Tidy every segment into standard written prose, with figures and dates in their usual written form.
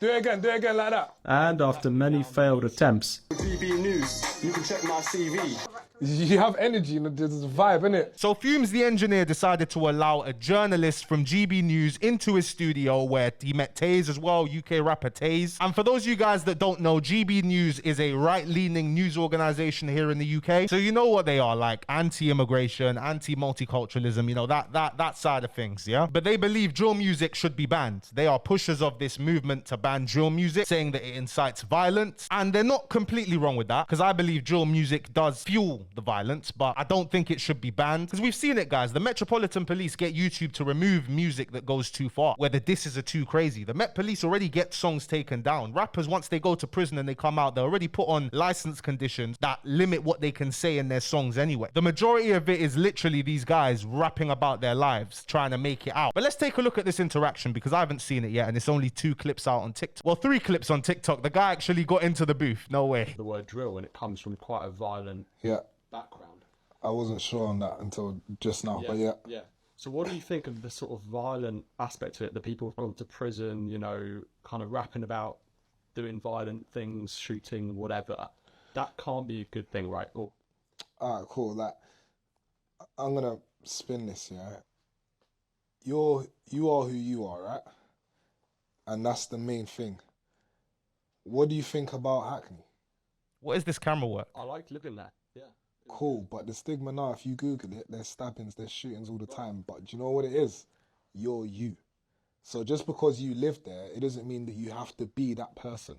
Do it again like that. And after many failed attempts, GB News, you can check my CV. You have energy, you know, there's a vibe, innit? So Fumez, the engineer, decided to allow a journalist from GB News into his studio where he met Taze as well, UK rapper Taze. And for those of you guys that don't know, GB News is a right-leaning news organization here in the UK. So you know what they are, like anti-immigration, anti-multiculturalism, you know, that side of things, yeah? But they believe drill music should be banned. They are pushers of this movement to ban drill music, saying that it incites violence. And they're not completely wrong with that, because I believe drill music does fuel the violence, but I don't think it should be banned, because we've seen it, guys. The Metropolitan Police get YouTube to remove music that goes too far, where the disses are too crazy. The Met Police already get songs taken down. Rappers, once they go to prison and they come out, they already put on license conditions that limit what they can say in their songs anyway. The majority of it is literally these guys rapping about their lives, trying to make it out. But let's take a look at this interaction, because I haven't seen it yet, and it's only 2 clips out on TikTok. Well, 3 clips on TikTok. The guy actually got into the booth. No way. The word drill, and it comes from quite a violent background. I wasn't sure on that until just now, but yeah. Yeah. So what do you think of the sort of violent aspect to it? The people gone to prison, you know, kind of rapping about doing violent things, shooting, whatever. That can't be a good thing, right? Or... Alright, cool. Like, I'm gonna spin this, yeah. You are who you are, right? And that's the main thing. What do you think about Hackney? What is this camera work? I like living there, yeah. Cool, but the stigma now, if you Google it, there's stabbings, there's shootings all the time. But do you know what it is? You're you. So just because you live there, it doesn't mean that you have to be that person.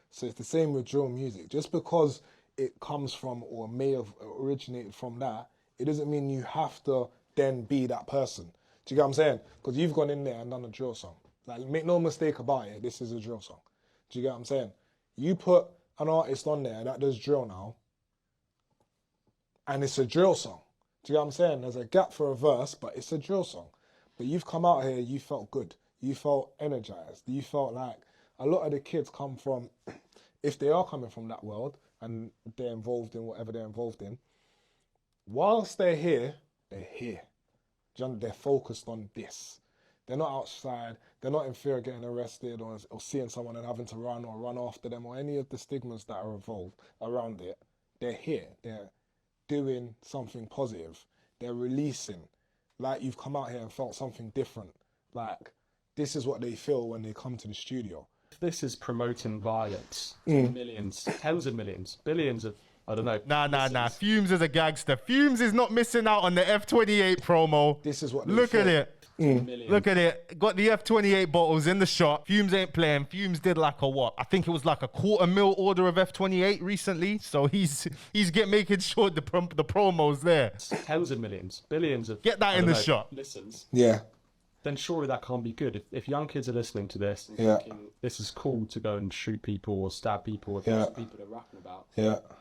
So it's the same with drill music. Just because it comes from or may have originated from that, it doesn't mean you have to then be that person. Do you get what I'm saying? Because you've gone in there and done a drill song. Like, make no mistake about it, this is a drill song. Do you get what I'm saying? You put an artist on there that does drill now, and it's a drill song. Do you get what I'm saying? There's a gap for a verse, but it's a drill song. But you've come out here, you felt good. You felt energized. You felt like a lot of the kids come from, if they are coming from that world and they're involved in whatever they're involved in, whilst they're here, they're here. They're focused on this. They're not outside. They're not in fear of getting arrested or seeing someone and having to run or run after them or any of the stigmas that are involved around it. They're here. They're doing something positive. They're releasing. Like, you've come out here and felt something different. Like, this is what they feel when they come to the studio. This is promoting violence to millions, tens of millions, billions of, I don't know. Nah. Fumez is a gangster. Fumez is not missing out on the F28 promo. This is what they Look feel. at it. Look at it. Got the F28 bottles in the shop. Fumez ain't playing. Fumez did like a what? I think it was like a $250,000 order of F28 recently. So he's making sure the promo's there. Tens of millions, billions of... Get that in the shop. Listens. Yeah. Then surely that can't be good. If young kids are listening to this and thinking this is cool to go and shoot people or stab people or those people they're rapping about,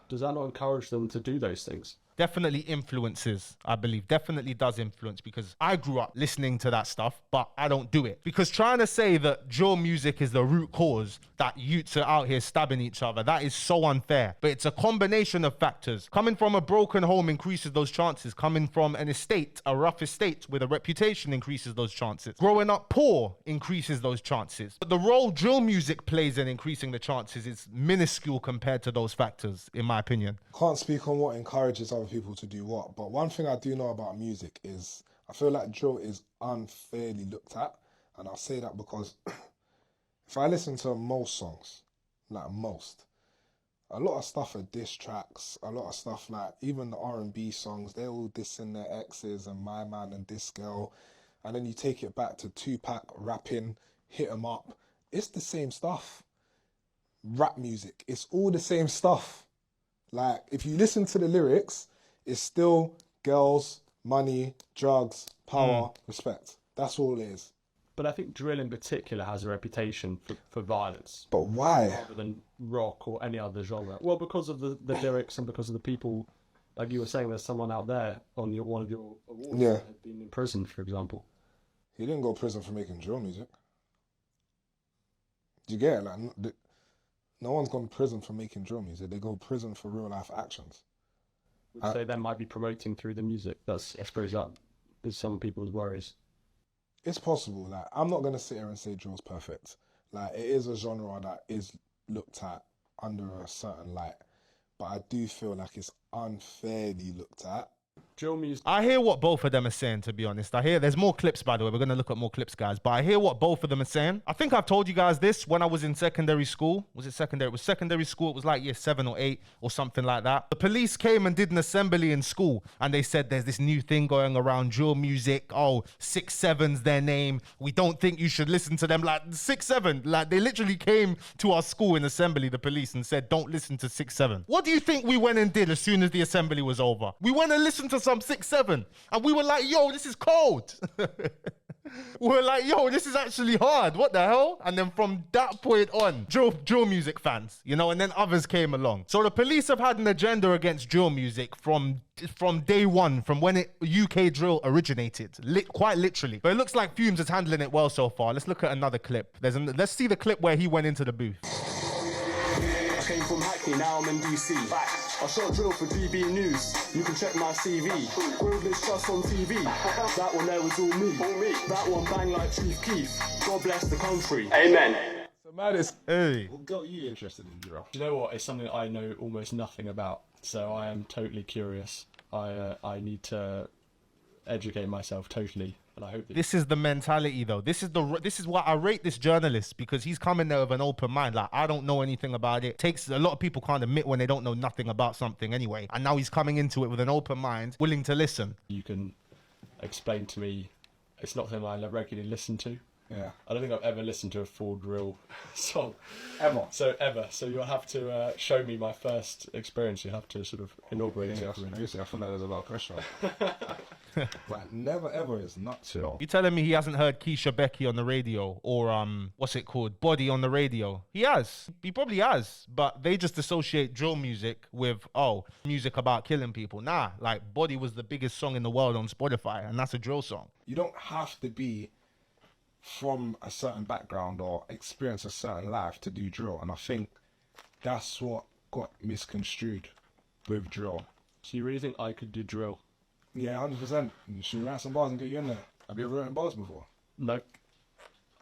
does that not encourage them to do those things? Definitely influences, I believe. Definitely does influence, because I grew up listening to that stuff, but I don't do it. Because trying to say that drill music is the root cause that youths are out here stabbing each other, that is so unfair. But it's a combination of factors. Coming from a broken home increases those chances. Coming from an estate, a rough estate with a reputation, increases those chances. Growing up poor increases those chances. But the role drill music plays in increasing the chances is minuscule compared to those factors, in my opinion. Can't speak on what encourages other people to do what, but one thing I do know about music is I feel like drill is unfairly looked at, and I'll say that because if I listen to most songs, like most, a lot of stuff are diss tracks, a lot of stuff like even the R&B songs, they're all dissing their exes and my man and this girl, and then you take it back to Tupac rapping, hit 'em up, it's the same stuff. Rap music, it's all the same stuff. Like, if you listen to the lyrics, it's still girls, money, drugs, power, respect. That's all it is. But I think drill in particular has a reputation for violence. But why? Rather than rock or any other genre. Well, because of the lyrics and because of the people, like you were saying, there's someone out there on one of your awards that had been in prison, for example. He didn't go to prison for making drill music. Do you get it? Like, no one's gone to prison for making drill music. They go to prison for real life actions. Which they then might be promoting through the music. That's, I suppose, that is some people's worries. It's possible. Like, I'm not going to sit here and say drill's perfect. Like, it is a genre that is looked at under a certain light, but I do feel like it's unfairly looked at. Drill music. I hear what both of them are saying, to be honest. I hear there's more clips, by the way. We're going to look at more clips, guys. But I hear what both of them are saying. I think I've told you guys this when I was in secondary school. Was it secondary? It was secondary school. It was like year 7 or 8 or something like that. The police came and did an assembly in school. And they said there's this new thing going around drill music. Oh, 6-7's their name. We don't think you should listen to them. Like 6-7. Like they literally came to our school in assembly, the police, and said, don't listen to 6-7. What do you think we went and did as soon as the assembly was over? We went and listened to some 6-7, and we were like, yo, this is cold. We were like, yo, this is actually hard. What the hell? And then from that point on, drill music fans, you know, and then others came along. So the police have had an agenda against drill music from day one, from when UK drill originated, quite literally. But it looks like Fumez is handling it well so far. Let's look at another clip. Let's see the clip where he went into the booth. I came from Hackney, now I'm in DC. I shot drill for DB News. You can check my CV. Grilled trust on TV. That one there was all me. That one bang like Chief Keef. God bless the country. Amen. So, man, Hey. what got you interested in drill? Do you know what? It's something I know almost nothing about, so I am totally curious. I need to educate myself totally, and I hope that This is the mentality, though. This is why I rate this journalist, because he's coming there with an open mind. Like, I don't know anything about it. Takes a lot of people can't admit when they don't know nothing about something anyway. And now he's coming into it with an open mind, willing to listen. you can explain to me. It's not something I regularly listen to. Yeah. I don't think I've ever listened to a full drill song. Ever? So you'll have to show me my first experience. You have to sort of inaugurate it. I feel like there's a lot of pressure. But never ever is not chill. You telling me he hasn't heard Keisha Becky on the radio or what's it called, Body on the radio? He has. He probably has. But they just associate drill music with music about killing people. Nah, like Body was the biggest song in the world on Spotify, and that's a drill song. You don't have to be from a certain background or experience a certain life to do drill, and I think that's what got misconstrued with drill. So you really think I could do drill? Yeah, 100%. Should we write some bars and get you in there? Have you ever written bars before? No.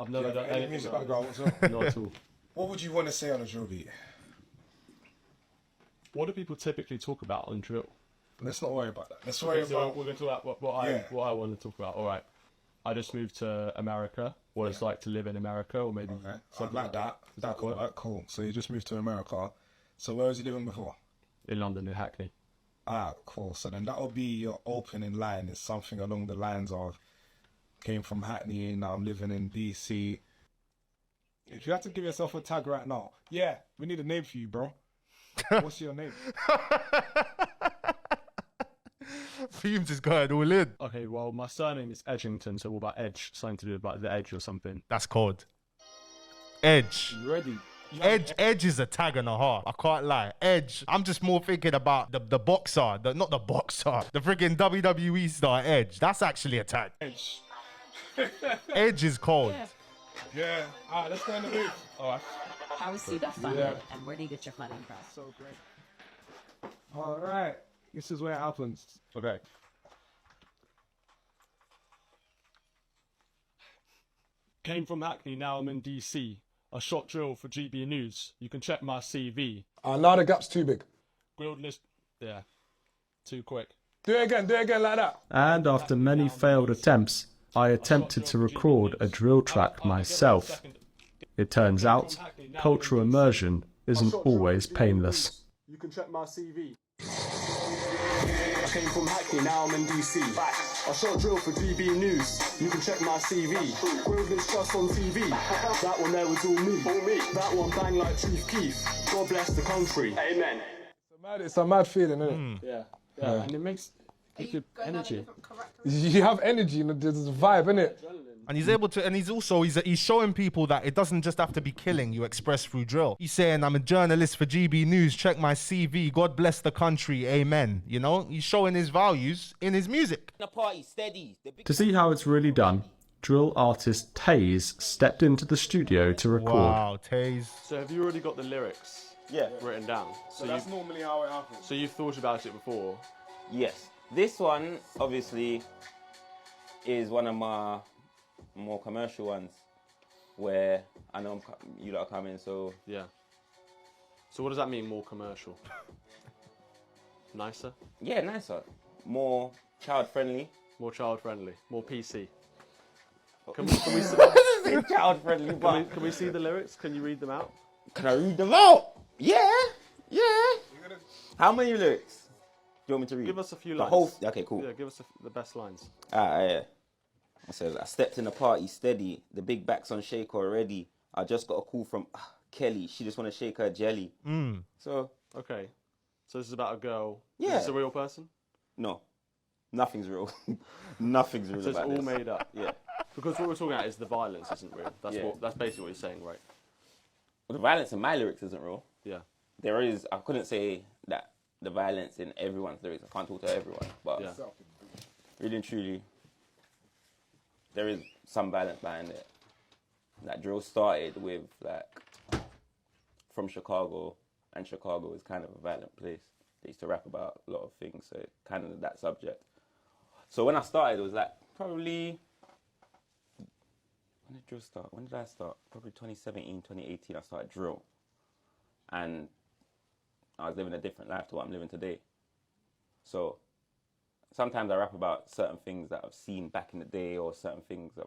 I've never done Any anything music like background that. whatsoever? Not at all. What would you want to say on a drill beat? What do people typically talk about on drill? Let's not worry about that. Let's worry So about... we're going to talk about what I want to talk about. All right. I just moved to America. What it's like to live in America, or maybe Okay, I'd something like that. Is that cool? Cool. So you just moved to America. So where was you living before? In London, in Hackney. Ah, cool. So then that'll be your opening line. It's something along the lines of, came from Hackney, now I'm living in DC. If you had to give yourself a tag right now, yeah, we need a name for you, bro. What's your name? Fumez is going all in. Okay, well, my surname is Edgington, so what about Edge? Something to do with like the edge or something. That's cold. Edge. You ready? Edge is a tag and a half. I can't lie. Edge. I'm just more thinking about the boxer, not the boxer, the freaking WWE star Edge. That's actually a tag. Edge. Edge is cold. Yeah. All right, let's go in the booth. All right. How is that fun? Yeah. And where do you get your money from? So great. All right. This is where it happens. Okay. Came from Hackney, now I'm in DC. I shot drill for GB News. You can check my CV. Now the gap's too big. Grilled list. Yeah. Too quick. Do it again like that. And after many failed attempts, I attempted to record a drill track myself. It turns out, cultural immersion isn't always painless. You can check my CV. I came from Hackney, now I'm in DC. I shot drill for DB News. You can check my CV. Grilled trust on TV. That one there was all me. That one bang like Chief Keef. God bless the country. Amen. It's a mad feeling, isn't it? Yeah. And it makes good energy. You have energy, and there's a vibe, innit? And he's able to, and he's showing people that it doesn't just have to be killing you express through drill. He's saying, I'm a journalist for GB News, check my CV, God bless the country, amen. You know, he's showing his values in his music. To see how it's really done, drill artist Tankz stepped into the studio to record. Wow, Taze. So have you already got the lyrics written down? So that's normally how it happens. So you've thought about it before? Yes. This one, obviously, is one of my more commercial ones. where I know you lot are coming, so Yeah. So what does that mean? More commercial? Nicer? yeah, nicer, more child friendly. More child friendly? More PC? Can Child friendly, but we see the lyrics? Can you read them out? can I read them out? Yeah. How many lyrics do you want me to read? Give us a few The lines. whole. Okay, cool. Yeah, give us the best lines. Yeah. I said, I stepped in the party steady. The big back's on shake already. I just got a call from Kelly. She just want to shake her jelly. So, Okay. So this is about a girl. Yeah. Is this a real person? no. Nothing's real. Nothing's real So it's about all this. made up. Yeah. Because what we're talking about is the violence isn't real. That's Yeah. that's basically what you're saying, right? Well, the violence in my lyrics isn't real. Yeah. There is, I couldn't say that the violence in everyone's lyrics. I can't talk to everyone. But Yeah. really and truly, there is some violence behind it. That drill started with, like, from Chicago, and Chicago is kind of a violent place. They used to rap about a lot of things, so kind of that subject. So when I started, it was like probably, when did drill start? When did I start? Probably 2017, 2018, I started drill. And I was living a different life to what I'm living today. So sometimes I rap about certain things that I've seen back in the day or certain things I've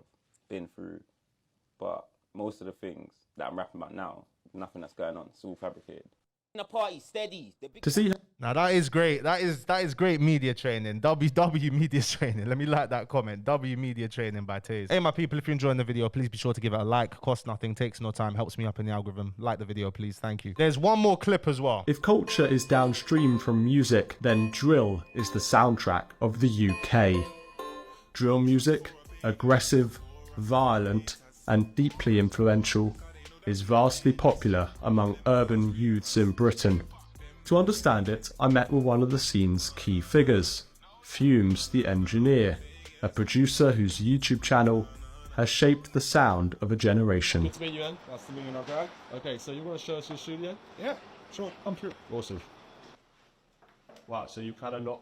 been through. But most of the things that I'm rapping about now, nothing that's going on. It's all fabricated. In the party, steady. Does he Now that is great. That is great media training. WW media training. Let me like that comment. W media training by Taze. Hey my people, if you're enjoying the video, please be sure to give it a like. Costs nothing, takes no time, helps me up in the algorithm. Like the video, please. Thank you. There's one more clip as well. If culture is downstream from music, then drill is the soundtrack of the UK. Drill music, aggressive, violent, and deeply influential, is vastly popular among urban youths in Britain. To understand it, I met with one of the scene's key figures, Fumez the engineer, a producer whose YouTube channel has shaped the sound of a generation. Good to meet you, Ian. Nice to meet you, guy. Okay, so you want to show us your studio? Yeah, sure, come through. Awesome. Wow, so you've had a lot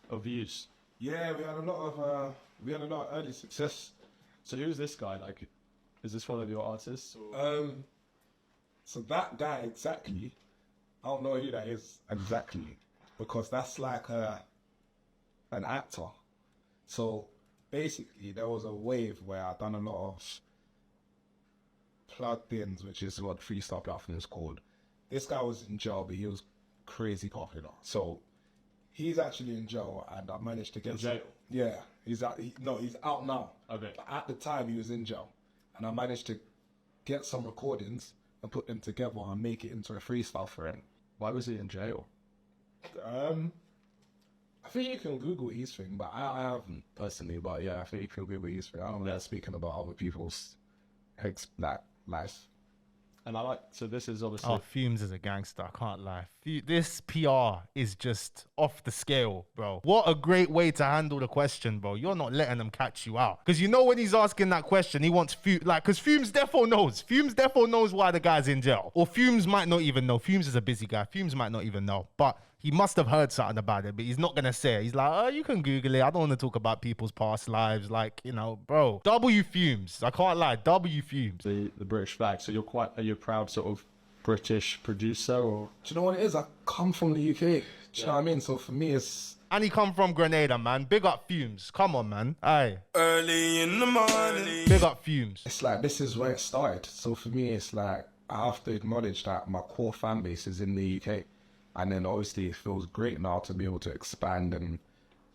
of views. Yeah, we had a lot of early success. So who's this guy? Like, is this one of your artists? Or? So that guy exactly, I don't know who that is exactly, because that's like an actor. So basically, there was a wave where I done a lot of plugged ins, which is what freestyle platform is called. This guy was in jail, but he was crazy popular. So he's actually in jail, and I managed to get jail? Yeah, he's out. He's out now. Okay. But at the time, he was in jail, and I managed to get some recordings and put them together and make it into a freestyle for him. Why was he in jail? I think you can Google his thing, but I haven't personally. But yeah, I think you can Google his thing. I don't know, speaking about other people's life. And I like, so this is obviously... Oh, Fumez is a gangster, I can't lie. This PR is just off the scale, bro. What a great way to handle the question, bro. You're not letting them catch you out. Because you know when he's asking that question, he wants Fumez, like, because Fumez defo knows. Fumez defo knows why the guy's in jail. Or Fumez might not even know. Fumez is a busy guy. Fumez might not even know. But he must have heard something about it, but he's not going to say it. He's like, oh, you can Google it. I don't want to talk about people's past lives. Like, you know, bro. W Fumez. I can't lie. W Fumez. the British flag. So are you a proud sort of British producer, or? Do you know what it is? I come from the UK. Do you know what I mean? So for me, it's... And he come from Grenada, man. Big up Fumez. Come on, man. Aye. Early in the morning. Big up Fumez. It's like, this is where it started. So for me, it's like, I have to acknowledge that my core fan base is in the UK. And then obviously it feels great now to be able to expand and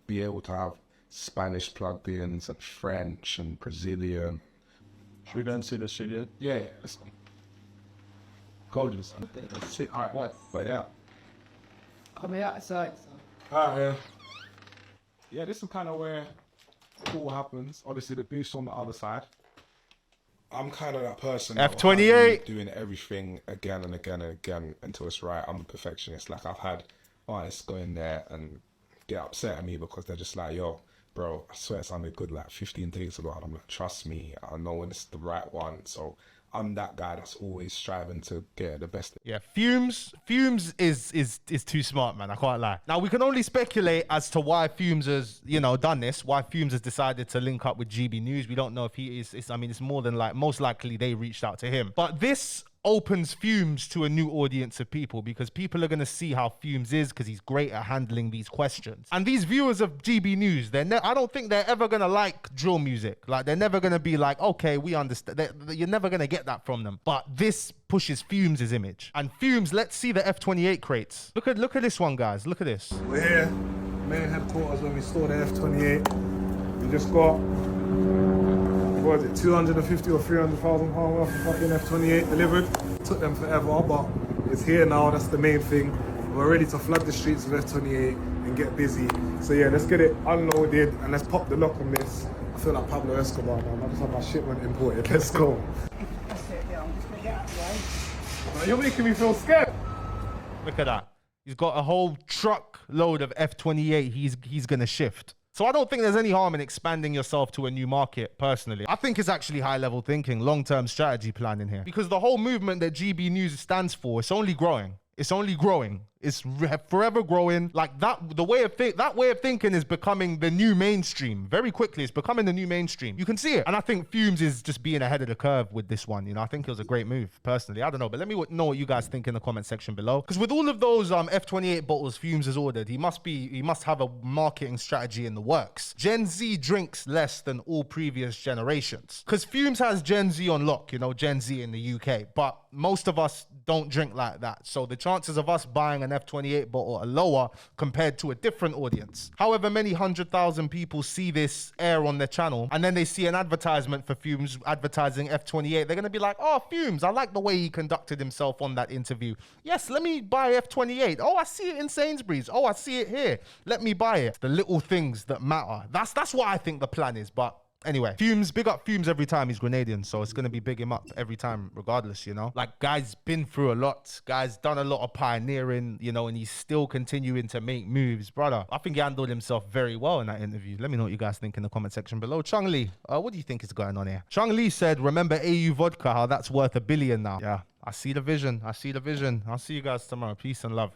be able to have Spanish plug-ins and French and Brazilian. Should we go and see the studio? Yeah, it's gorgeous. Let's see. All right, but yeah. Come here, outside. All right, yeah, this is kind of where cool happens. Obviously, the booth's on the other side. I'm kind of that person. that will F28. have me doing everything again and again and again until it's right. I'm a perfectionist. Like, I've had artists go in there and get upset at me because they're just like, yo, bro, I swear it sounded good like 15 days ago. And I'm like, trust me, I know when it's the right one. So I'm that guy that's always striving to get the best. Yeah, Fumez is too smart, man. I can't lie. Now we can only speculate as to why Fumez has, done this. Why Fumez has decided to link up with GB News. We don't know if he is. I mean, it's more than like most likely they reached out to him. But this opens Fumez to a new audience of people because people are going to see how Fumez is because he's great at handling these questions. And these viewers of GB News, I don't think they're ever going to like drill music. Like, they're never going to be like, okay, we understand. You're never going to get that from them. But this pushes Fumez' image. And Fumez, let's see the F28 crates. Look at this one, guys. Look at this. We're here, main headquarters when we store the F28. We just got, what is it, 250 or 300,000 pound worth of fucking F28 delivered. Took them forever, but it's here now. That's the main thing. We're ready to flood the streets with F28 and get busy. So yeah, let's get it unloaded and let's pop the lock on this. I feel like Pablo Escobar, man. I just have my shipment imported. Let's go. That's it, yeah, I'm just gonna get out of the way. Man, you're making me feel scared. Look at that. He's got a whole truck load of F28 he's going to shift. So I don't think there's any harm in expanding yourself to a new market, personally. I think it's actually high-level thinking, long-term strategy planning here. Because the whole movement that GB News stands for, it's only growing. It's only growing. It's forever growing. Like that, that way of thinking is becoming the new mainstream. Very quickly, it's becoming the new mainstream. You can see it. And I think Fumez is just being ahead of the curve with this one. I think it was a great move, personally. I don't know, but let me know what you guys think in the comment section below. Because with all of those F28 bottles Fumez has ordered, he must have a marketing strategy in the works. Gen Z drinks less than all previous generations. Because Fumez has Gen Z on lock, Gen Z in the UK. But most of us don't drink like that. So the chances of us buying an F28 bottle are lower compared to a different audience. However many 100,000 people see this air on their channel and then they see an advertisement for Fumez advertising F28, they're going to be like, oh, Fumez, I like the way he conducted himself on that interview. Yes, let me buy F28. Oh, I see it in Sainsbury's. Oh, I see it here. Let me buy it. The little things that matter. That's what I think the plan is, but anyway, Fumez, big up Fumez every time. He's Grenadian, so it's going to be big him up every time regardless, Like, guy's been through a lot. Guy's done a lot of pioneering, and he's still continuing to make moves. Brother, I think he handled himself very well in that interview. Let me know what you guys think in the comment section below. Chung Lee, what do you think is going on here? Chung Lee said, remember AU Vodka, how that's worth $1 billion now. Yeah, I see the vision. I see the vision. I'll see you guys tomorrow. Peace and love.